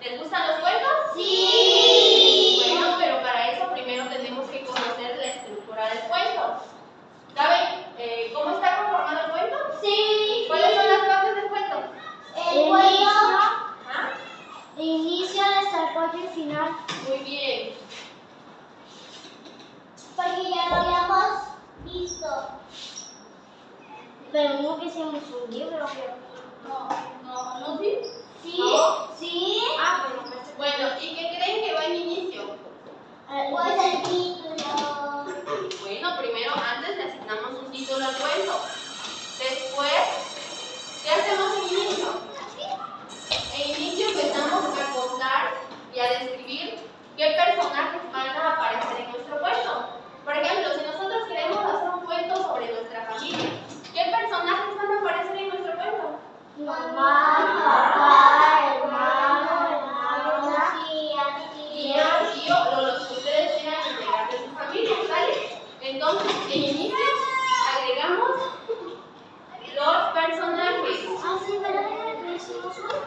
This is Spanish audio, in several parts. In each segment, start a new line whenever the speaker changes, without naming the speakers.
¿Les gustan los cuentos?
Sí.
Bueno, pero para eso primero tenemos que conocer la estructura del cuento. ¿Saben cómo está conformado el cuento?
Sí.
¿Cuáles son las partes del cuento?
El cuento,
¿Ah?
inicio, desarrollo y final.
Muy bien.
Porque ya lo habíamos visto. Pero no que hicimos un libro.
¿No sí?
Sí.
¿No?
Sí.
Ah, bueno, ¿y qué creen que va en inicio?
Pues el título.
Bueno, primero, antes le asignamos un título al cuento. Después, ¿qué hacemos en inicio? En inicio empezamos a contar y a describir qué personajes van a aparecer en nuestro cuento. Por ejemplo, si nosotros queremos hacer un cuento sobre nuestra familia, ¿qué personajes van a aparecer en nuestro cuento?
Mamá, papá, hermano, tía.
Tío, o los que ustedes quieran agregar de su familia, ¿sale? Entonces, en inicio, agregamos los personajes.
Ah, sí, ¿verdad que hicimos uno?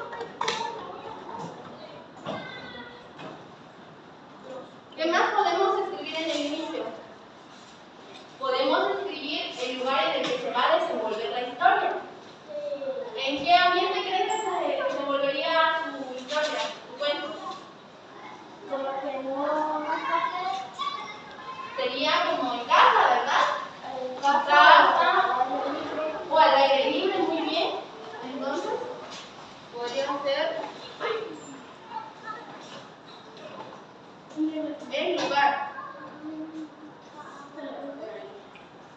¿Qué más podemos escribir en el inicio? Podemos escribir el lugar en el que se va a desenvolver la historia. ¿En qué ambiente creen que se desenvolvería su historia, su cuento?
Porque no.
Sería como en casa, ¿verdad?
En
casa o al aire libre, muy bien. Entonces, podría ser el lugar.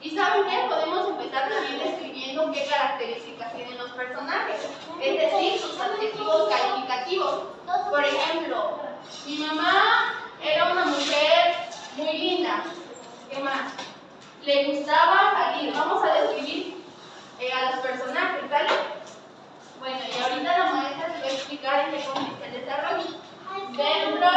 ¿Y saben qué? Podemos empezar también describiendo qué características tienen los personajes, es decir, sus adjetivos calificativos. Por ejemplo, mi mamá era una mujer muy linda. ¿Qué más? Le gustaba salir. Vamos a describir a los personajes, ¿sale? Bueno, y ahorita la maestra les va a explicar en qué consiste el desarrollo. Dentro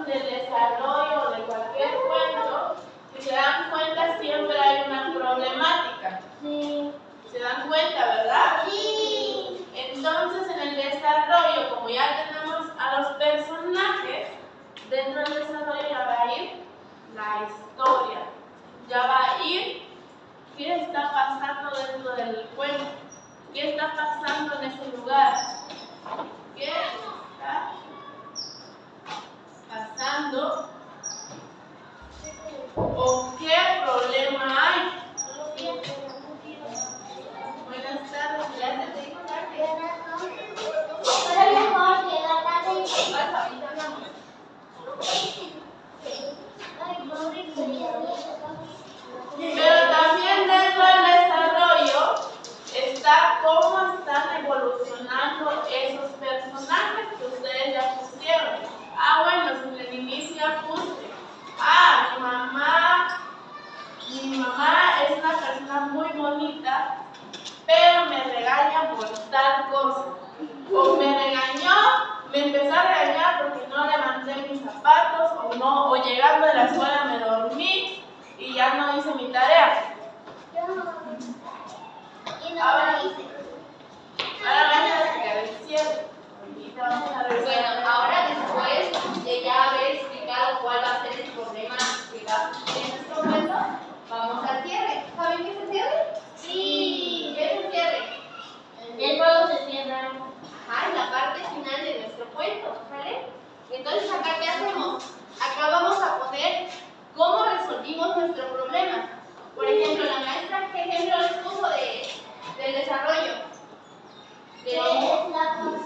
del desarrollo de cualquier cuento, si se dan cuenta, siempre hay una problemática.
Sí.
¿Se dan cuenta, verdad?
Sí.
Entonces, en el desarrollo, como ya tenemos a los personajes, dentro del desarrollo ya va a ir la historia. Ya va a ir qué está pasando dentro del cuento. ¿Qué está pasando en ese lugar? ¿Qué está pasando? ¿O qué problema hay? Buenas tardes, gracias. ¿Te digo tarde?
Pero mejor que la tarde.
Vas, ahorita hablamos. Pero también dentro del desarrollo está cómo están evolucionando esos personajes que ustedes ya pusieron. Ah, bueno, si en el inicio ya puse. Ah, mi mamá es una persona muy bonita, pero me regaña por tal cosa. O me regañó, me empezó a regañar porque no levanté mis zapatos, o llegando de la escuela me dormí y ya no hice mi tarea. Ahora vamos a sacar el cierre. Bueno, ahora después de ya haber explicado cuál va a ser el problema que va en nuestro cuento, vamos al cierre. ¿Saben qué es el cierre?
Sí.
¿Qué es el cierre?
El juego se cierra.
Ajá, en la parte final de nuestro cuento, ¿vale? Entonces, acá, ¿qué hacemos? Acá vamos a poner cómo resolvimos nuestro problema. Por ejemplo, la maestra, ¿qué ejemplo les puso del desarrollo?
¿Qué está pasando?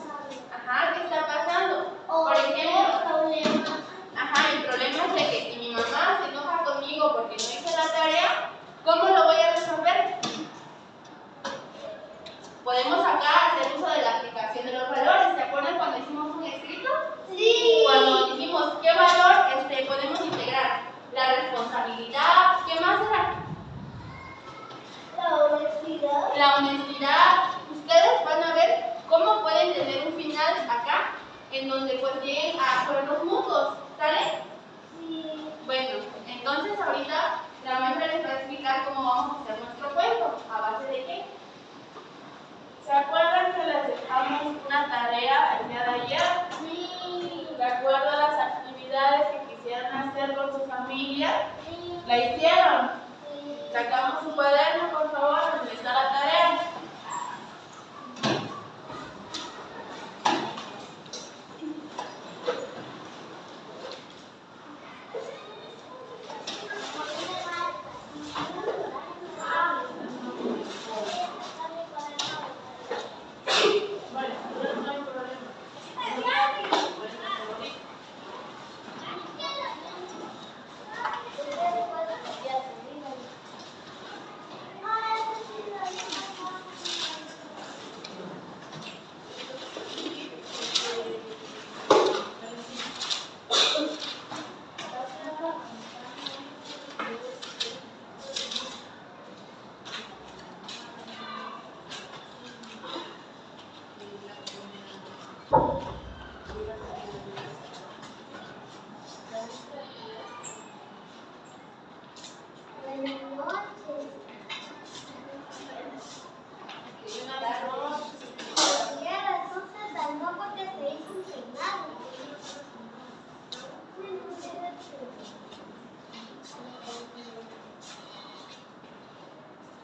Ajá, ¿qué está pasando? Por ejemplo, ajá, el problema es de que si mi mamá se enoja conmigo porque no hice la tarea, ¿cómo lo voy a resolver? Podemos acá hacer uso de la aplicación de los valores. ¿Se acuerdan cuando hicimos un escrito?
Sí.
Cuando dijimos qué valor podemos integrar. La responsabilidad, ¿qué más era?
La honestidad.
La honestidad. Ustedes van a ver cómo pueden tener un final acá, en donde pues lleguen a acuerdos mutuos, ¿sale?
Sí.
Bueno, entonces ahorita la maestra les va a explicar cómo vamos a hacer nuestro cuento. ¿A base de qué? ¿Se acuerdan que les dejamos una tarea el día de ayer?
Sí.
de acuerdo a las actividades que quisieran hacer con su familia, la hicieron. Sacamos su cuaderno, por favor, donde está la tarea.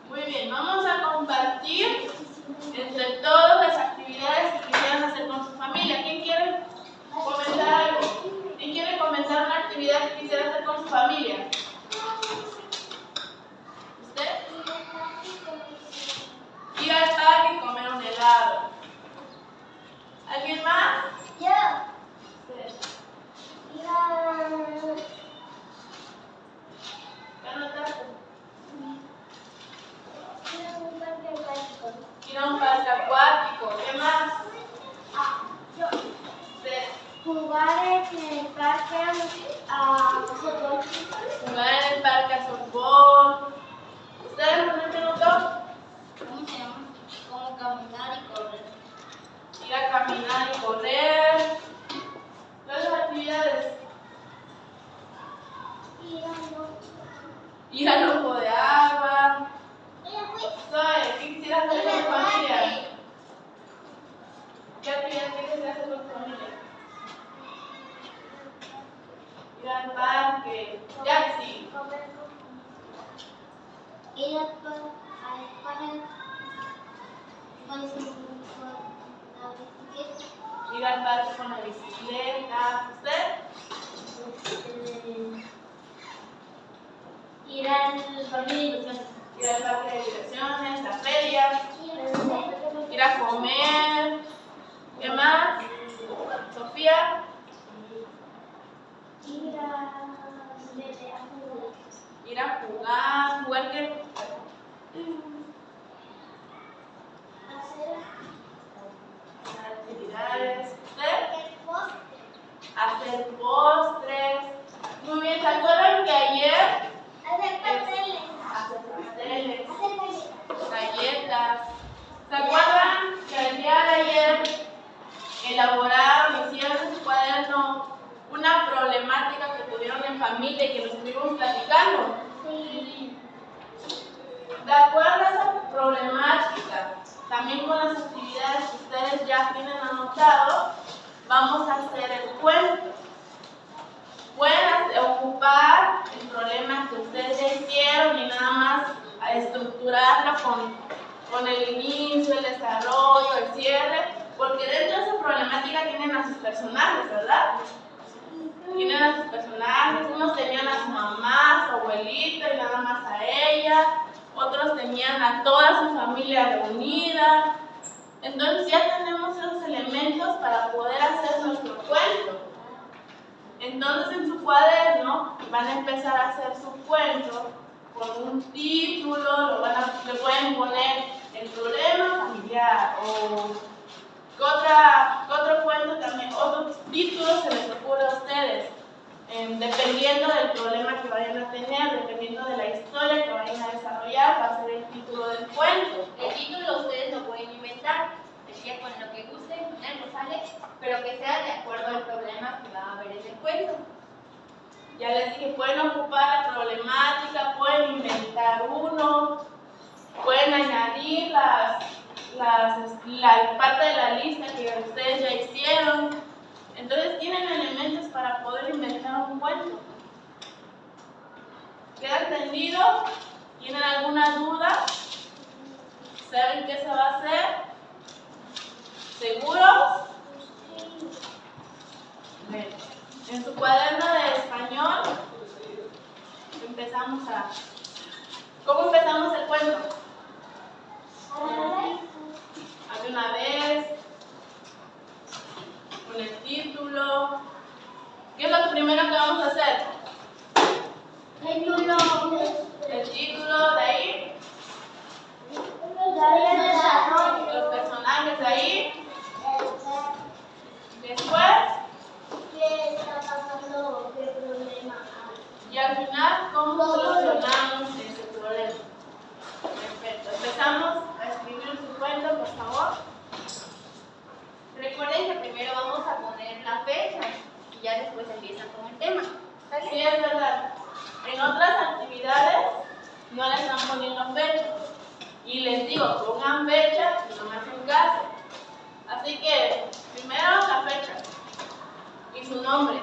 Muy bien, vamos a compartir entre todas las actividades que quisieran hacer con su familia. ¿Quién quiere comentar algo? ¿Quién quiere comenzar una actividad que quisiera hacer con su familia? ¿Usted? Ir al parque y comer un helado. ¿Alguien más?
Yo.
¿Qué anotaste? Ir a un parque acuático. ¿Qué más? ¿Usted?
Jugar en el parque a fútbol.
Jugar en el parque a softball. ¿Ustedes dónde se notó?
¿Cómo se llama? Como caminar y correr.
Ir a caminar y correr. ¿Cuáles son las actividades? Ir al ojo de agua. ¿Sabes? ¿Qué quisieras hacer con tu familia? ¿Qué actividad quisieras hacer con tu familia? Ir al parque. Yaxi.
Ir al parque
Ir al parque con la bicicleta. ¿Usted?
ir al parque de diversiones.
Ir al parque de diversiones, la feria. Ir a comer. ¿Qué más? Sofía.
Ir a jugar.
Ir a jugar. ¿Jugar qué? Hacer actividades. ¿Usted? Hacer postres. Muy bien, ¿se acuerdan que ayer? Hacer pasteles, galletas. ¿Se acuerdan que el día de ayer elaboraron, hicieron en su cuaderno una problemática que tuvieron en familia y que lo estuvimos platicando?
Sí.
De acuerdo a esa problemática, también con las actividades que ustedes ya tienen anotado, vamos a hacer el cuento. Pueden ocupar el problema que ustedes ya hicieron y nada más a estructurarlo con el inicio, el desarrollo, el cierre, porque dentro de esa problemática tienen a sus personajes, ¿verdad? Tienen a sus personajes, unos tenían a su mamá, a su abuelita y nada más a ella, otros tenían a toda su familia reunida. Entonces ya tenemos esos elementos para poder hacer nuestro cuento. Entonces en su cuaderno van a empezar a hacer su cuento con un título, le pueden poner el problema familiar o ¿qué otro cuento también, otro título se les ocurre a ustedes, dependiendo del problema que vayan a tener, dependiendo de la historia que vayan a desarrollar, va a ser el título del cuento.
El título ustedes lo pueden inventar, decía con lo que gusten, ponerlo, sale, pero que sea de acuerdo al problema que va a haber en el cuento.
Ya les dije, pueden ocupar la problemática, pueden inventar uno, pueden añadir la parte de la lista que ustedes ya hicieron. Entonces tienen elementos para poder inventar un cuento. ¿Queda entendido? ¿Tienen alguna duda? ¿Saben qué se va a hacer? ¿Seguros? Bien. En su cuaderno de español empezamos a... ¿Cómo empezamos el cuento? Había una vez, con el título. ¿Qué es lo primero que vamos a hacer? El título, de ahí. Los personajes de ahí. Después.
¿Qué está pasando? ¿Qué problema hay?
Y al final, ¿cómo solucionamos ese problema? Perfecto. Empezamos a escribir su cuento, por favor.
Recuerden que primero vamos a poner la fecha y ya después empiezan con el tema. ¿Sale?
Sí, es verdad. En otras actividades no le están poniendo fecha. Y les digo, pongan fecha y no me hacen caso. Así que, primero la fecha y su nombre.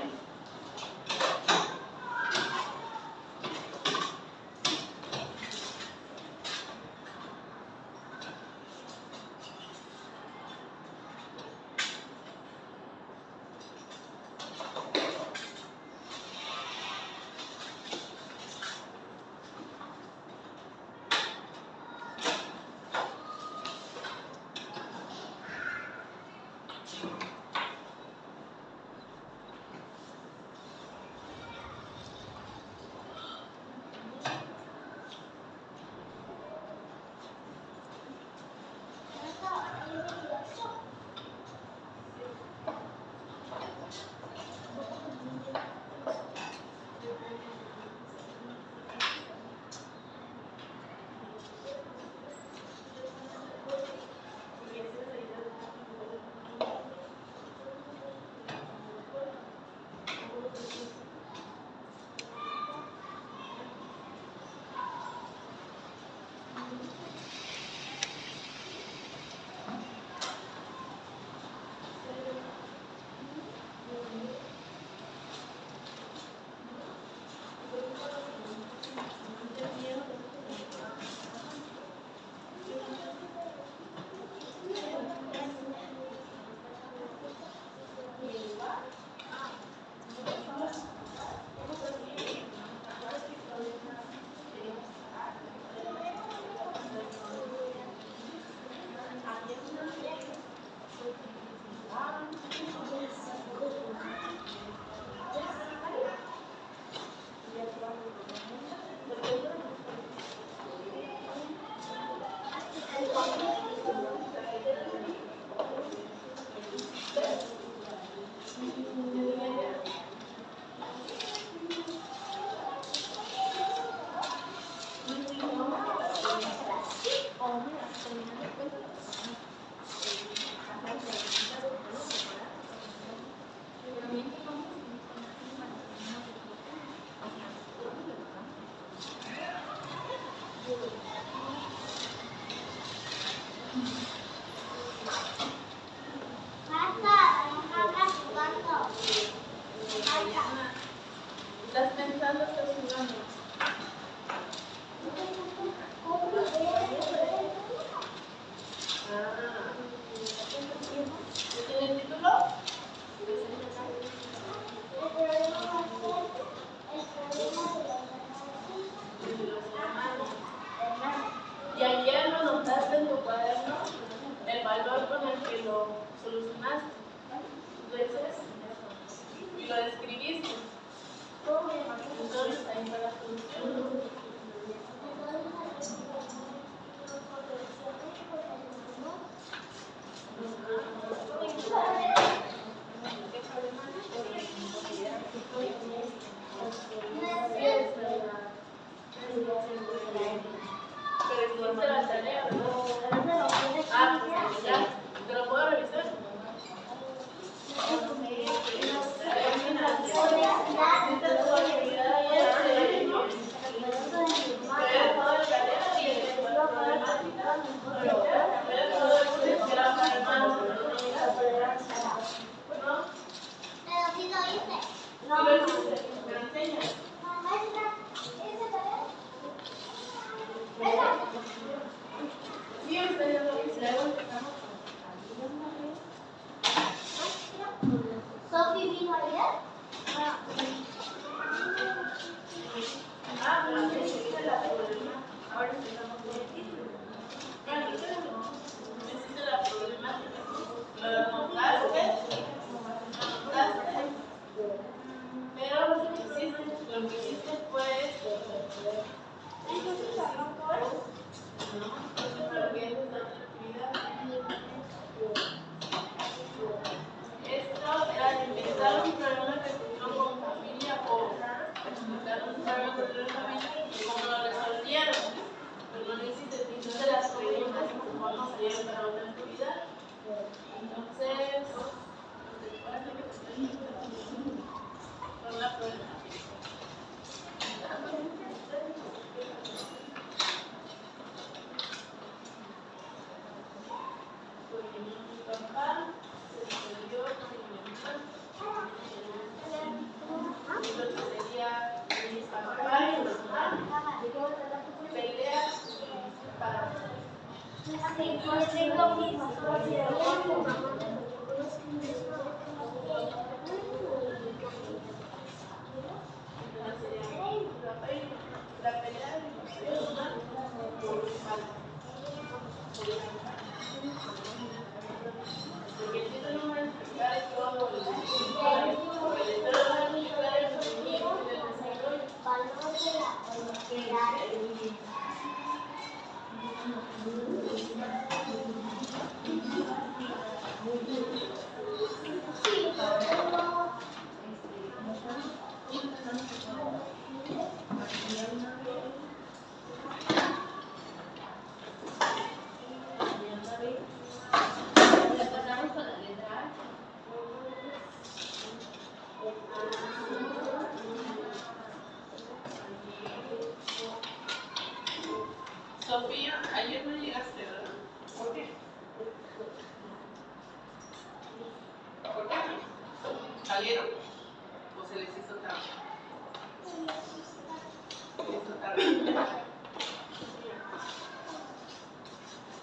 ¿Estás pensando? ¿Estás jugando? ¿Ya tiene el título? Y ayer lo notaste en tu cuaderno, el valor con el que lo solucionaste. Entonces, y lo describiste. Entonces ahí está la solución. Pero hiciste la tarea, ¿no? Ah, pues ya. ¿Te lo puedo revisar? Sí, ustedes lo hicieron.
Sofi vino ayer.
Ah, pero que existe la problemática. Ahora empezamos con el título. Bueno, existe la problemática. Lo notaste. Pero lo que hiciste fue esto era inventar un problema que surgió con familia o explicar un problema que surgió con familia y cómo lo resolvieron. Pero no existe. Entonces las preguntas vamos a ir para otra actividad. Entonces, con la problemática. Porque mi papá se perdió con mi mamá. Y lo que sería mi papá y mi mamá peleas para la pelea de mi mamá por porque el título no va a explicar todo el título va a explicar el movimiento del desarrollo.
Pasamos con la letra A.
Sofía, ayer no llegaste, ¿verdad? ¿Por qué? ¿Por qué? ¿Salieron? ¿O se les hizo tarde? Se les hizo tarde.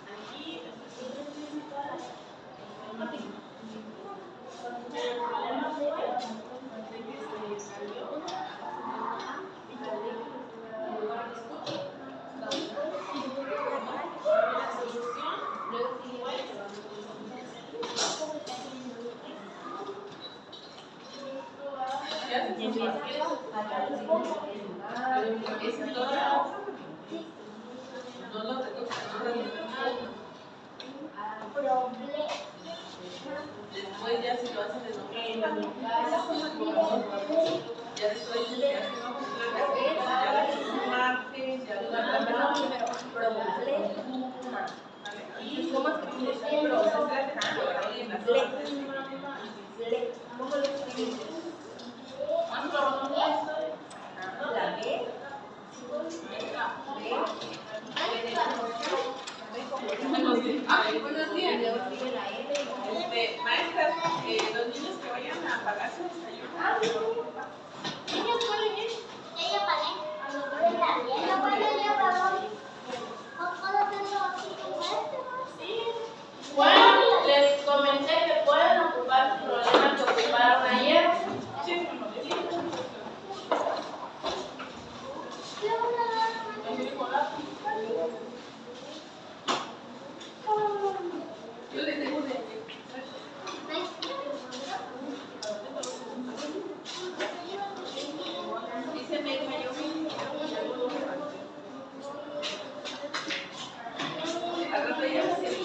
Aquí, después ya si lo hacen de nuevo, ya después ya se va a cumplir ya es martes, ya y cómo es que tienes que procesar en las horas. ¿Cómo lo escribes? La B. Buenos días. Maestras, los niños que vayan a pagar su desayuno. ¿Niños pueden ir?
Ella pagué. También lo puedo yo, pagó. ¿No puedo hacerlo así como esto?
Sí. Bueno, les comenté que pueden ocupar su problema que ocuparon ayer. Sí. Yo les dejo de dice me cayó mi al rato ya va a ser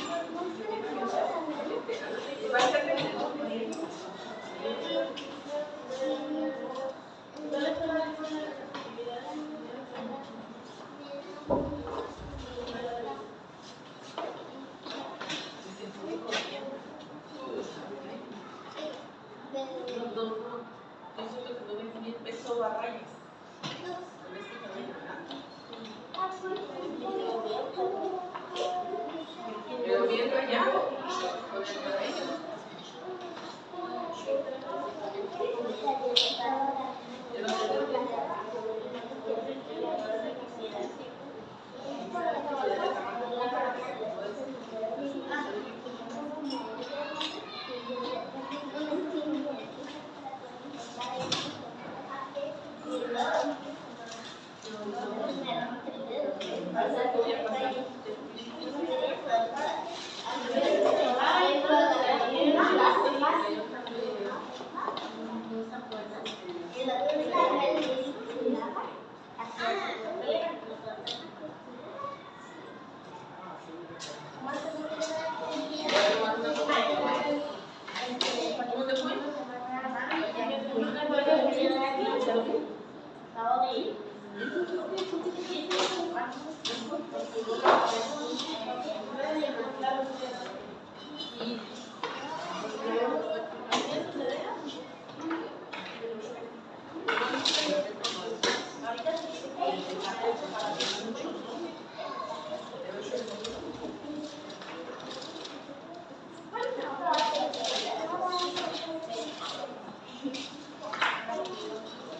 empezó a rayas. Pero bien rayado con el cabello. Yo no sé.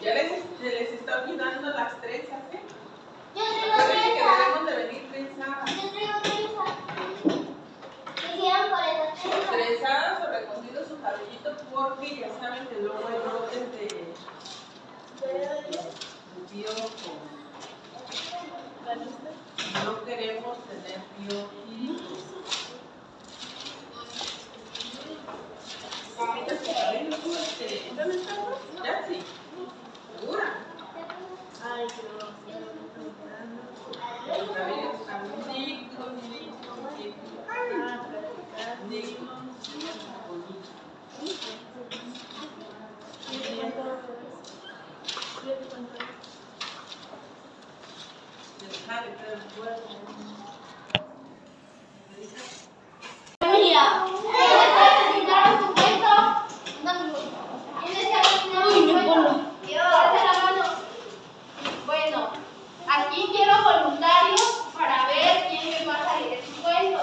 Ya se les está olvidando las trenzas, ¿eh?
Yo traigo
Recuerden que
trenza.
debemos de venir trenzadas.
Yo traigo trenza. ¿Qué hicieron por esas trenzas?
Trenzadas o recogido su cabellito porque ya saben que luego hay brotes de piojos. No queremos tener piojitos. ¿Te quitas tu cabello tú, ¿dónde estás? ¿Ya sí? ¿Segura?
Ay,
El cabello está muy negro,
Mira, necesitaron su cuento.
¿Quién está cocinando? Quiero darse la mano. Bueno, aquí quiero voluntarios para ver quién me va a leer su cuento.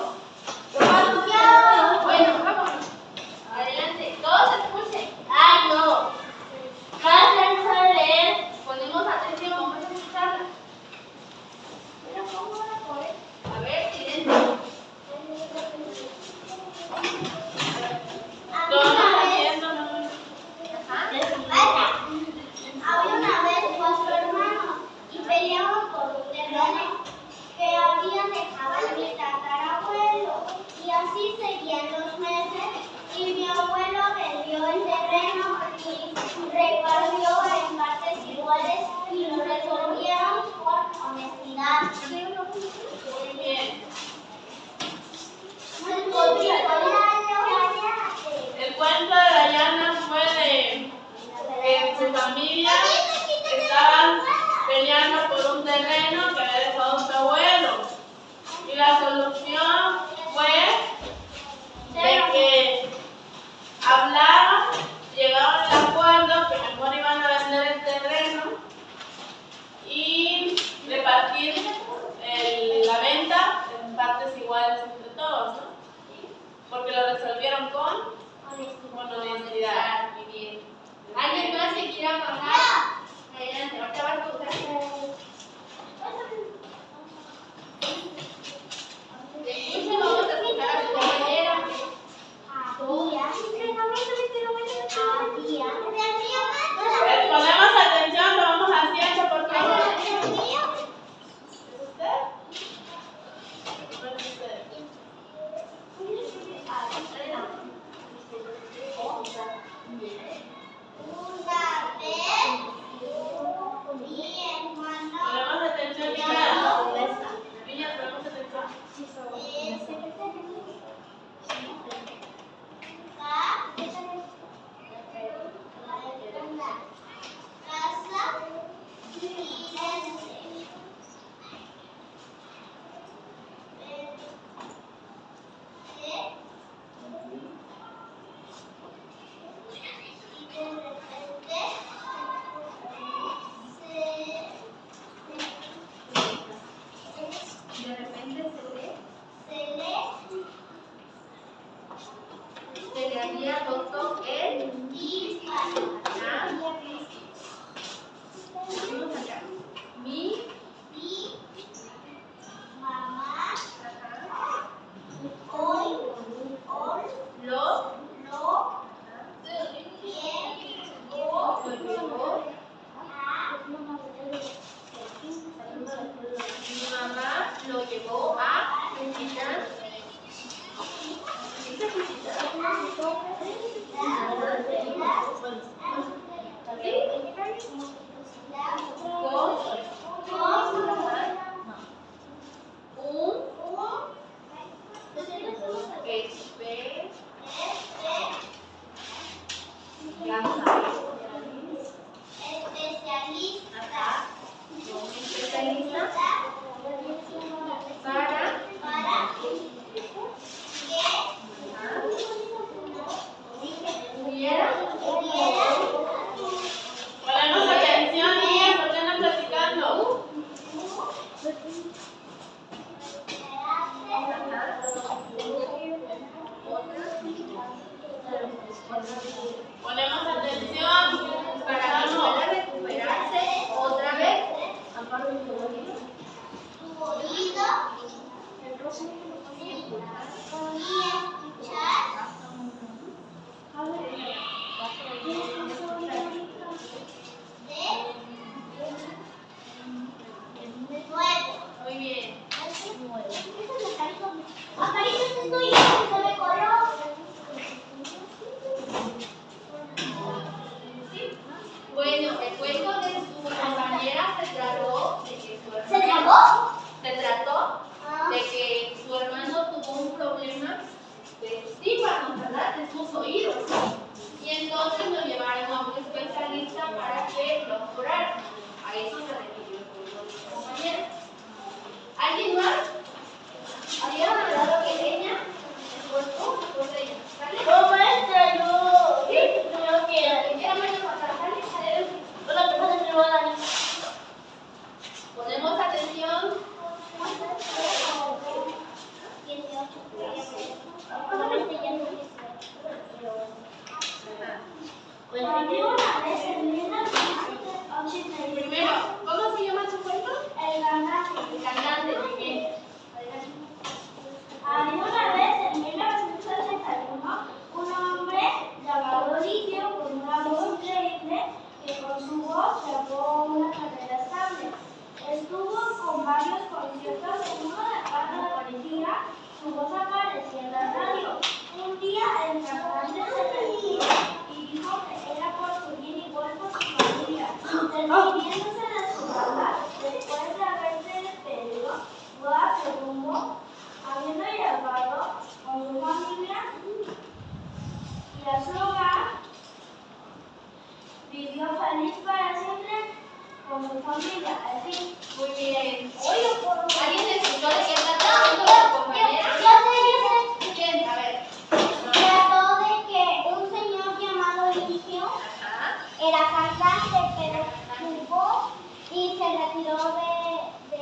Bueno, vámonos. Adelante, todos escuchen.
Ay, no. Cada vez sabe leer.
Ponemos atención, vamos a escucharla. A ver, silencio.
Había una vez 4 hermanos y peleaban por un terreno que habían dejado a mi tatarabuelo. Y así seguían los meses y mi abuelo vendió el terreno y repartió en partes iguales y lo resolvieron con honestidad.
Muy bien. El cuento de la llana fue de que su familia estaban peleando por un terreno que había dejado su abuelo. Y la solución fue de que hablaron, llegaron al acuerdo que mejor iban a vender el terreno y repartir la venta en partes iguales entre todos, ¿no? Porque lo resolvieron con honestidad. Muy bien. ¿Alguien más que quiera pasar? Adelante, ahorita vas a usar. Escuchen, vamos a escuchar a su compañera. Ponemos atención, tomamos asiento, por favor. ¿Es usted? ¿Cuál es usted? Ponemos atención, niñas. Niñas, ponemos atención. De repente se le había roto el Seguimos acá. Mi lo llevó mi mamá
llevó a visitar.
Ponemos atención para que pueda recuperarse otra vez.
Tu oído y escuchar. De nuevo.
Muy bien.
Amarillo es tuyo, se me coló.
Bueno, el cuento de su compañera se trató de que su
¿Se
hermano,
trabó?
se trató de que su hermano tuvo un problema de sus tímpanos, ¿verdad? De sus oídos. Y entonces lo llevaron a un especialista para que lo curara. A eso se refirió su compañera. ¿Alguien más? ¿Habían hablado que ella? ¿Por ella? ¿Sale?
No, maestra, yo.
¿Sí?
Yo quiero.
¿Ella me lo pasará? ¿Sale? ¿Sale?
Hola, ¿qué pasa, señora Dani?
Ponemos atención.
Pues había una vez en 1981
Primero, ¿cómo se llama su cuento?
el cantante.
El cantante, muy bien.
Había una vez en 1981 un hombre llamado Lidio con una voz increíble que con su voz sacó una carrera estable. Estuvo con varios conciertos en uno de cuando aparecía, su voz aparecía en la radio. Un día el cantante se retiró y dijo que era por su bien y por su familia. Despidiéndose de su banda, después de haberse despedido, fue a su rumbo, habiendo llegado con su familia y a su hogar, vivió feliz para siempre con su familia. Al fin.
Muy bien.
Oye,
¿Alguien escuchó de qué trataba su compañera?
yo sé.
¿Quién? A ver.
Trató de que un señor llamado Licio
Ajá.
era cantante, pero jugó y se retiró de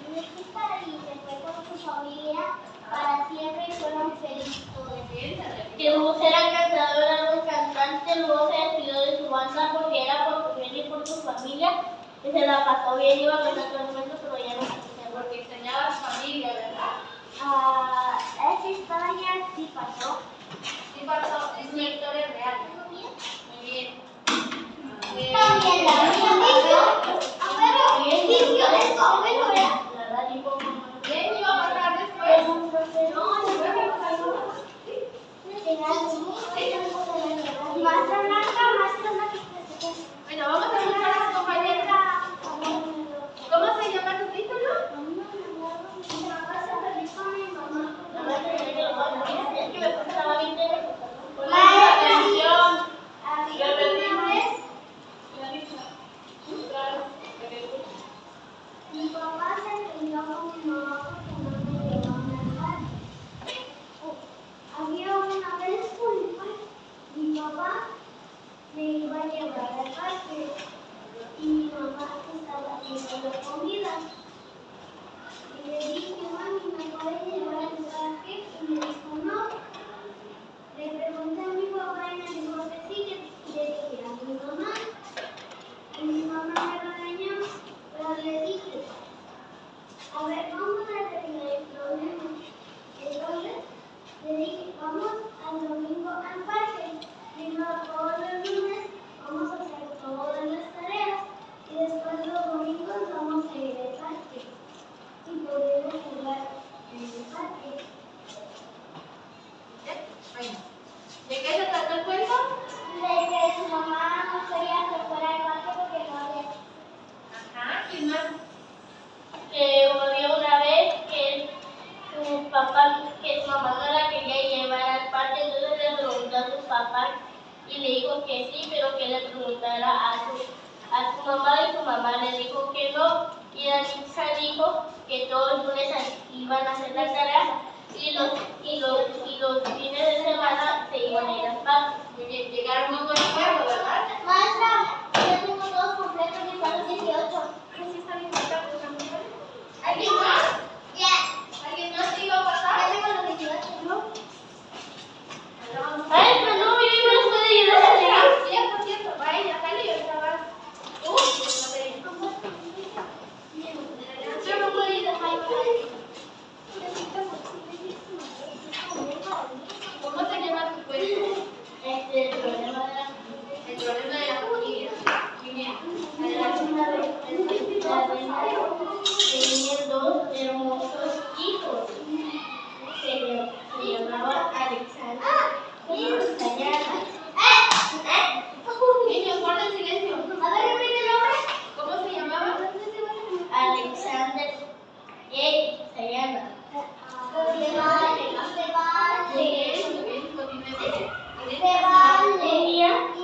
música y se fue con su familia para siempre y fueron felices todos.
Muy bien, se repitió.
Que luego era cantador, era un cantante, luego se despidió de su banda porque era por su bien y por su familia y se la pasó bien, iba a cantar todo el mundo, pero ya no se hacía.
Porque extrañaba a su familia, ¿verdad?
Esa historia sí pasó.
Sí pasó, es una historia real. Muy bien.
También la mía, abuelo, Licio es su abuelo, ¿verdad?
¿Quién iba a pasar después?
Maestra Blanca, maestra Blanca.
Bueno, vamos a escuchar a su compañera. ¿Cómo se llama tu título?
Ponemos atención.
Mi papá se peleó con mi mamá porque no me llevaban al parque. Había una vez mi papá me iba a llevar al parque y mi mamá estaba haciendo comida. Y le dije, mami, ¿me puedes llevar al parque? Y me dijo, no. Le pregunté a mi papá y me dijo que sí, y le dije a mi mamá. Y mi mamá me regañó, pero le dije, a ver, vamos a arreglar el problema. Entonces, le dije, vamos al domingo al parque. Primero todos los lunes vamos a hacer todas las tareas y después los domingos vamos a ir al parque. Y pudimos
¿De qué se trata el cuento?
De que su mamá no quería que fuera al parque porque no había.
Ajá, ¿quién más?
Que había una vez que su papá, que su mamá no la quería llevar al parque, entonces le preguntó a su papá y le dijo que sí, pero que le preguntara a su mamá y su mamá le dijo que no. Y la pizza dijo que todos los lunes iban a hacer la tarea y los fines de semana se iban a ir al parque.
Muy bien, llegaron a un buen acuerdo, ¿verdad?
Maestra, yo tengo todos completos y son los 18.
¿Alguien más?
Ya,
¿Alguien más te iba a pasar?
ya tengo los 18, ¿no?
Maestra, no, yo iba a estudiar y no salía.
Cierto, cierto. Vaya, ya sale y ahorita vas.
Yo no puedo ir a
¿Cómo se llama tu cuento?
El problema de la
El problema de la familia. Muy bien.
La reina tenía dos hermosos hijos. Se llamaban Alexander y Diana.
Niños, guarden silencio.
A ver, repite el nombre.
¿Cómo se llamaba?
Alexander y Diana.
Muy bien, continúe.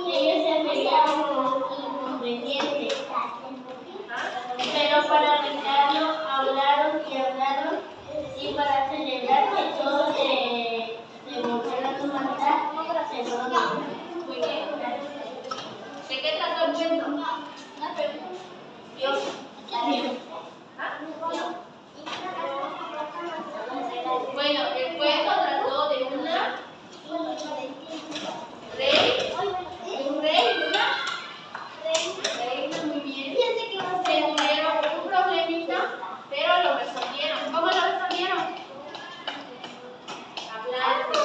Ellos se peleaban inconvenientes, pero para arreglarlo hablaron y hablaron y para celebrar que todos se volvieron a matar, se fueron.
Muy bien. ¿De qué trató el cuento?
Yo,
¿Ah? Bueno, el cuento trató de un rey y una reina, muy bien. Se tuvieron un problemita, pero lo resolvieron. ¿Cómo lo resolvieron? Hablando.